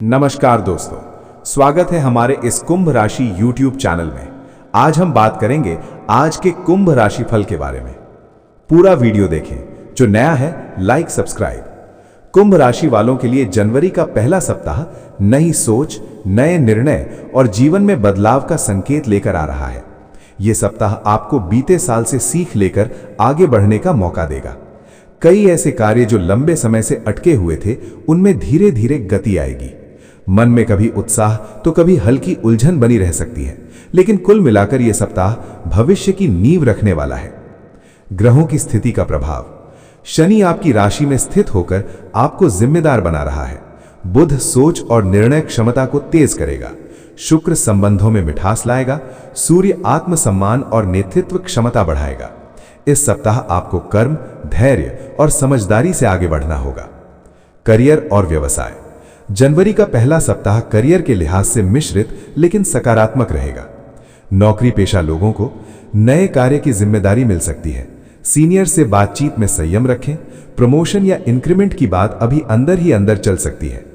नमस्कार दोस्तों, स्वागत है हमारे इस कुंभ राशि YouTube चैनल में। आज हम बात करेंगे आज के कुंभ राशि फल के बारे में। पूरा वीडियो देखें। जो नया है लाइक सब्सक्राइब। कुंभ राशि वालों के लिए जनवरी का पहला सप्ताह नई सोच, नए निर्णय और जीवन में बदलाव का संकेत लेकर आ रहा है। यह सप्ताह आपको बीते साल से सीख लेकर आगे बढ़ने का मौका देगा। कई ऐसे कार्य जो लंबे समय से अटके हुए थे, उनमें धीरे धीरे गति आएगी। मन में कभी उत्साह तो कभी हल्की उलझन बनी रह सकती है, लेकिन कुल मिलाकर यह सप्ताह भविष्य की नींव रखने वाला है। ग्रहों की स्थिति का प्रभाव। शनि आपकी राशि में स्थित होकर आपको जिम्मेदार बना रहा है। बुध सोच और निर्णय क्षमता को तेज करेगा। शुक्र संबंधों में मिठास लाएगा। सूर्य आत्मसम्मान और नेतृत्व क्षमता बढ़ाएगा। इस सप्ताह आपको कर्म, धैर्य और समझदारी से आगे बढ़ना होगा। करियर और व्यवसाय। जनवरी का पहला सप्ताह करियर के लिहाज से मिश्रित लेकिन सकारात्मक रहेगा। नौकरी पेशा लोगों को नए कार्य की जिम्मेदारी मिल सकती है। सीनियर से बातचीत में संयम रखें। प्रमोशन या इंक्रीमेंट की बात अभी अंदर ही अंदर चल सकती है।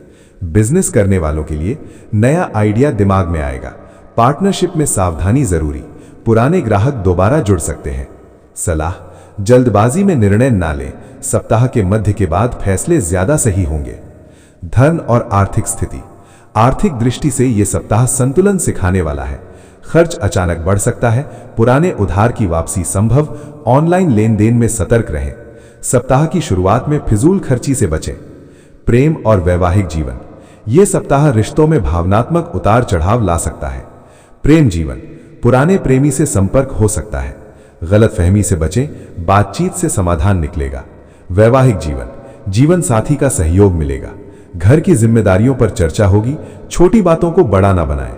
बिजनेस करने वालों के लिए नया आइडिया दिमाग में आएगा। पार्टनरशिप में सावधानी जरूरी। पुराने ग्राहक दोबारा जुड़ सकते हैं। सलाह, जल्दबाजी में निर्णय ना लें। सप्ताह के मध्य के बाद फैसले ज्यादा सही होंगे। धन और आर्थिक स्थिति। आर्थिक दृष्टि से यह सप्ताह संतुलन सिखाने वाला है। खर्च अचानक बढ़ सकता है। पुराने उधार की वापसी संभव। ऑनलाइन लेन देन में सतर्क रहें। सप्ताह की शुरुआत में फिजूल खर्ची से बचें। प्रेम और वैवाहिक जीवन। यह सप्ताह रिश्तों में भावनात्मक उतार चढ़ाव ला सकता है। प्रेम जीवन। पुराने प्रेमी से संपर्क हो सकता है। गलतफहमी से बचें। बातचीत से समाधान निकलेगा। वैवाहिक जीवन। जीवन साथी का सहयोग मिलेगा। घर की जिम्मेदारियों पर चर्चा होगी। छोटी बातों को बड़ा ना बनाएं।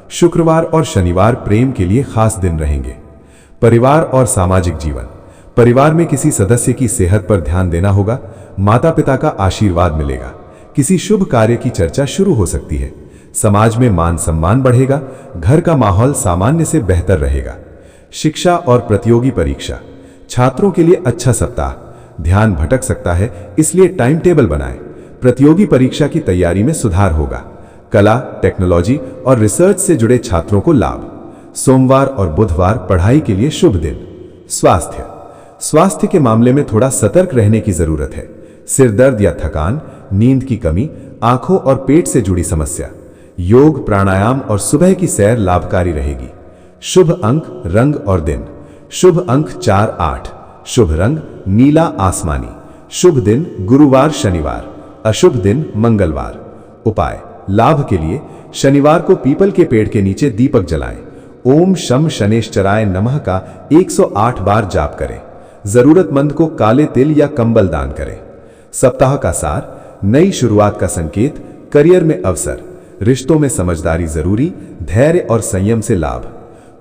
शुक्रवार और शनिवार प्रेम के लिए खास दिन रहेंगे। परिवार और सामाजिक जीवन। परिवार में किसी सदस्य की सेहत पर ध्यान देना होगा। माता पिता का आशीर्वाद मिलेगा। किसी शुभ कार्य की चर्चा शुरू हो सकती है। समाज में मान सम्मान बढ़ेगा। घर का माहौल सामान्य से बेहतर रहेगा। शिक्षा और प्रतियोगी परीक्षा। छात्रों के लिए अच्छा सप्ताह। ध्यान भटक सकता है, इसलिए टाइम टेबल बनाएं। प्रतियोगी परीक्षा की तैयारी में सुधार होगा। कला, टेक्नोलॉजी और रिसर्च से जुड़े छात्रों को लाभ। सोमवार और बुधवार पढ़ाई के लिए शुभ दिन। स्वास्थ्य। स्वास्थ्य के मामले में थोड़ा सतर्क रहने की जरूरत है। सिर दर्द या थकान, नींद की कमी, आंखों और पेट से जुड़ी समस्या। योग, प्राणायाम और सुबह की सैर लाभकारी रहेगी। शुभ अंक, रंग और दिन। शुभ अंक 4, 8। शुभ रंग नीला आसमानी। शुभ दिन गुरुवार, शनिवार। अशुभ दिन मंगलवार। उपाय। लाभ के लिए शनिवार को पीपल के पेड़ के नीचे दीपक जलाएं। ओम शम शनेश्चराय नमः का 108 बार जाप करें। जरूरतमंद को काले तिल या कंबल दान करें। सप्ताह का सार। नई शुरुआत का संकेत। करियर में अवसर। रिश्तों में समझदारी जरूरी। धैर्य और संयम से लाभ।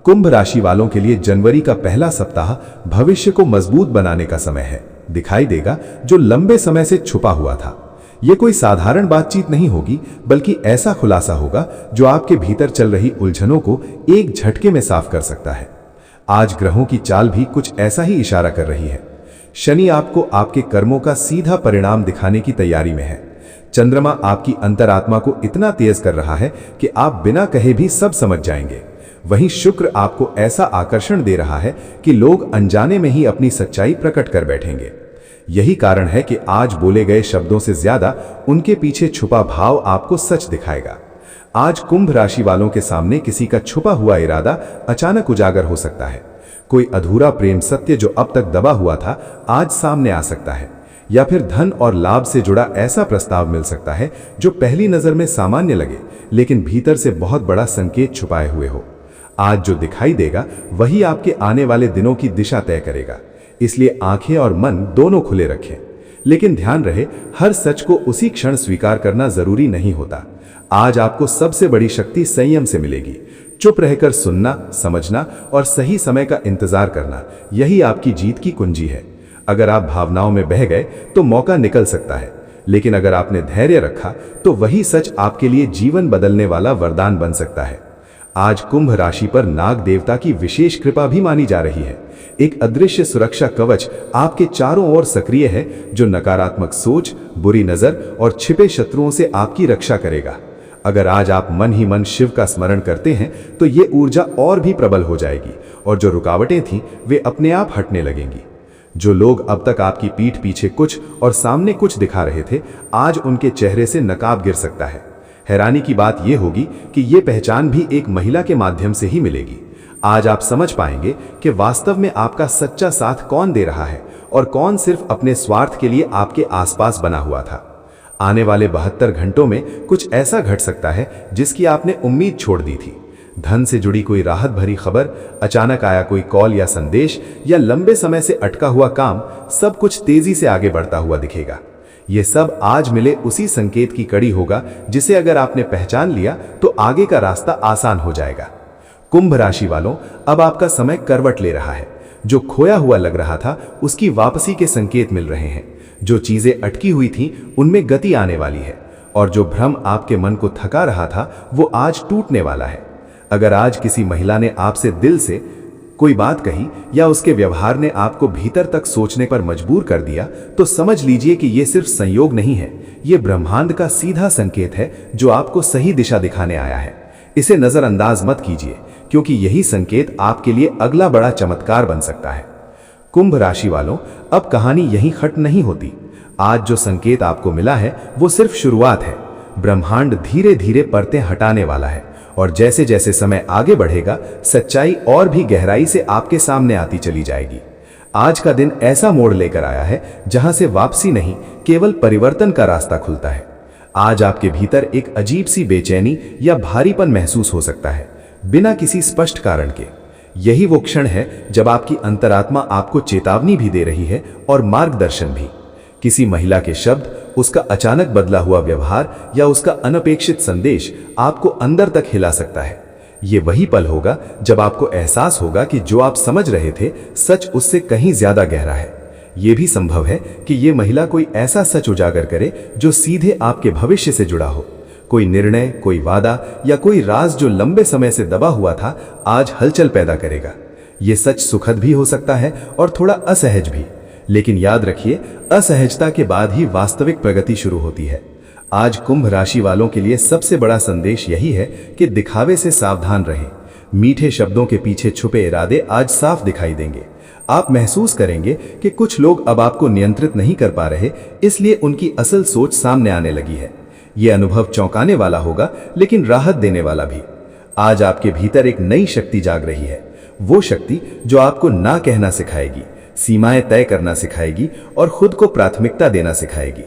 कुंभ राशि वालों के लिए जनवरी का पहला सप्ताह भविष्य को मजबूत बनाने का समय है। दिखाई देगा जो लंबे समय से छुपा हुआ था। यह कोई साधारण बातचीत नहीं होगी, बल्कि ऐसा खुलासा होगा जो आपके भीतर चल रही उलझनों को एक झटके में साफ कर सकता है। आज ग्रहों की चाल भी कुछ ऐसा ही इशारा कर रही है। शनि आपको आपके कर्मों का सीधा परिणाम दिखाने की तैयारी में है। चंद्रमा आपकी अंतरात्मा को इतना तेज कर रहा है कि आप बिना कहे भी सब समझ जाएंगे। वहीं शुक्र आपको ऐसा आकर्षण दे रहा है कि लोग अनजाने में ही अपनी सच्चाई प्रकट कर बैठेंगे। यही कारण है कि आज बोले गए शब्दों से ज्यादा उनके पीछे छुपा भाव आपको सच दिखाएगा। आज कुंभ राशि वालों के सामने किसी का छुपा हुआ इरादा अचानक उजागर हो सकता है। कोई अधूरा प्रेम सत्य जो अब तक दबा हुआ था, आज सामने आ सकता है। या फिर धन और लाभ से जुड़ा ऐसा प्रस्ताव मिल सकता है जो पहली नजर में सामान्य लगे, लेकिन भीतर से बहुत बड़ा संकेत छुपाए हुए हो। आज जो दिखाई देगा वही आपके आने वाले दिनों की दिशा तय करेगा। इसलिए आंखें और मन दोनों खुले रखें। लेकिन ध्यान रहे, हर सच को उसी क्षण स्वीकार करना जरूरी नहीं होता। आज आपको सबसे बड़ी शक्ति संयम से मिलेगी। चुप रहकर सुनना, समझना और सही समय का इंतजार करना, यही आपकी जीत की कुंजी है। अगर आप भावनाओं में बह गए तो मौका निकल सकता है, लेकिन अगर आपने धैर्य रखा तो वही सच आपके लिए जीवन बदलने वाला वरदान बन सकता है। आज कुंभ राशि पर नाग देवता की विशेष कृपा भी मानी जा रही है। एक अदृश्य सुरक्षा कवच आपके चारों ओर सक्रिय है, जो नकारात्मक सोच, बुरी नजर और छिपे शत्रुओं से आपकी रक्षा करेगा। अगर आज आप मन ही मन शिव का स्मरण करते हैं तो ये ऊर्जा और भी प्रबल हो जाएगी और जो रुकावटें थीं वे अपने आप हटने लगेंगी। जो लोग अब तक आपकी पीठ पीछे कुछ और सामने कुछ दिखा रहे थे, आज उनके चेहरे से नकाब गिर सकता है। हैरानी की बात यह होगी कि ये पहचान भी एक महिला के माध्यम से ही मिलेगी। आज आप समझ पाएंगे कि वास्तव में आपका सच्चा साथ कौन दे रहा है और कौन सिर्फ अपने स्वार्थ के लिए आपके आसपास बना हुआ था। आने वाले 72 घंटों में कुछ ऐसा घट सकता है जिसकी आपने उम्मीद छोड़ दी थी। धन से जुड़ी कोई राहत भरी खबर, अचानक आया कोई कॉल या संदेश, या लंबे समय से अटका हुआ काम, सब कुछ तेजी से आगे बढ़ता हुआ दिखेगा। ये सब आज मिले उसी संकेत की कड़ी होगा जिसे अगर आपने पहचान लिया तो आगे का रास्ता आसान हो जाएगा। कुंभ राशि वालों, अब आपका समय करवट ले रहा है। जो खोया हुआ लग रहा था उसकी वापसी के संकेत मिल रहे हैं। जो चीजें अटकी हुई थीं उनमें गति आने वाली है और जो भ्रम आपके मन को थका रहा था वो आज टूटने वाला है। अगर आज किसी महिला ने आपसे दिल से कोई बात कही या उसके व्यवहार ने आपको भीतर तक सोचने पर मजबूर कर दिया तो समझ लीजिए कि ये सिर्फ संयोग नहीं है, ये ब्रह्मांड का सीधा संकेत है जो आपको सही दिशा दिखाने आया है। इसे नजरअंदाज मत कीजिए क्योंकि यही संकेत आपके लिए अगला बड़ा चमत्कार बन सकता है। कुंभ राशि वालों, अब कहानी यहीं खत्म नहीं होती। आज जो संकेत आपको मिला है वो सिर्फ शुरुआत है। ब्रह्मांड धीरे धीरे परतें हटाने वाला है और जैसे जैसे समय आगे बढ़ेगा सच्चाई और भी गहराई से आपके सामने आती चली जाएगी। आज का दिन ऐसा मोड़ लेकर आया है जहां से वापसी नहीं, केवल परिवर्तन का रास्ता खुलता है। आज आपके भीतर एक अजीब सी बेचैनी या भारीपन महसूस हो सकता है, बिना किसी स्पष्ट कारण के। यही वो क्षण है जब आपकी अंतरात्मा आपको चेतावनी भी दे रही है और मार्गदर्शन भी। किसी महिला के शब्द, उसका अचानक बदला हुआ व्यवहार या उसका अनपेक्षित संदेश आपको अंदर तक हिला सकता है। ये वही पल होगा जब आपको एहसास होगा कि जो आप समझ रहे थे सच उससे कहीं ज्यादा गहरा है। यह भी संभव है कि ये महिला कोई ऐसा सच उजागर करे जो सीधे आपके भविष्य से जुड़ा हो। कोई निर्णय, कोई वादा या कोई राज जो लंबे समय से दबा हुआ था आज हलचल पैदा करेगा। ये सच सुखद भी हो सकता है और थोड़ा असहज भी, लेकिन याद रखिए असहजता के बाद ही वास्तविक प्रगति शुरू होती है। आज कुंभ राशि वालों के लिए सबसे बड़ा संदेश यही है कि दिखावे से सावधान रहें। मीठे शब्दों के पीछे छुपे इरादे आज साफ दिखाई देंगे। आप महसूस करेंगे कि कुछ लोग अब आपको नियंत्रित नहीं कर पा रहे, इसलिए उनकी असल सोच सामने आने लगी है। यह अनुभव चौंकाने वाला होगा लेकिन राहत देने वाला भी। आज आपके भीतर एक नई शक्ति जाग रही है, वो शक्ति जो आपको ना कहना सिखाएगी, सीमाएं तय करना सिखाएगी और खुद को प्राथमिकता देना सिखाएगी।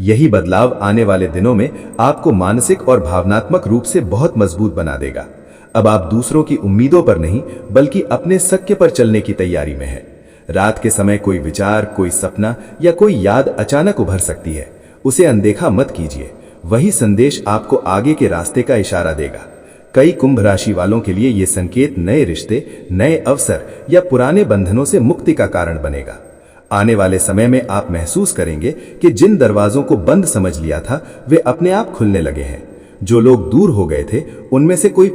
यही बदलाव आने वाले दिनों में आपको मानसिक और भावनात्मक रूप से बहुत मजबूत बना देगा। अब आप दूसरों की उम्मीदों पर नहीं बल्कि अपने सत्य पर चलने की तैयारी में हैं। रात के समय कोई विचार, कोई सपना या कोई याद अचानक उभर सकती है, उसे अनदेखा मत कीजिए। वही संदेश आपको आगे के रास्ते का इशारा देगा। कई कुंभ राशि वालों के लिए यह संकेत नए रिश्ते, नए अवसर या पुराने बंधनों से मुक्ति का कारण बनेगा। आने वाले समय में आप महसूस करेंगे कि जिन दरवाजों को बंद समझ लिया था वे अपने आप खुलने लगे हैं। जो लोग दूर हो गए थे उनमें से कोई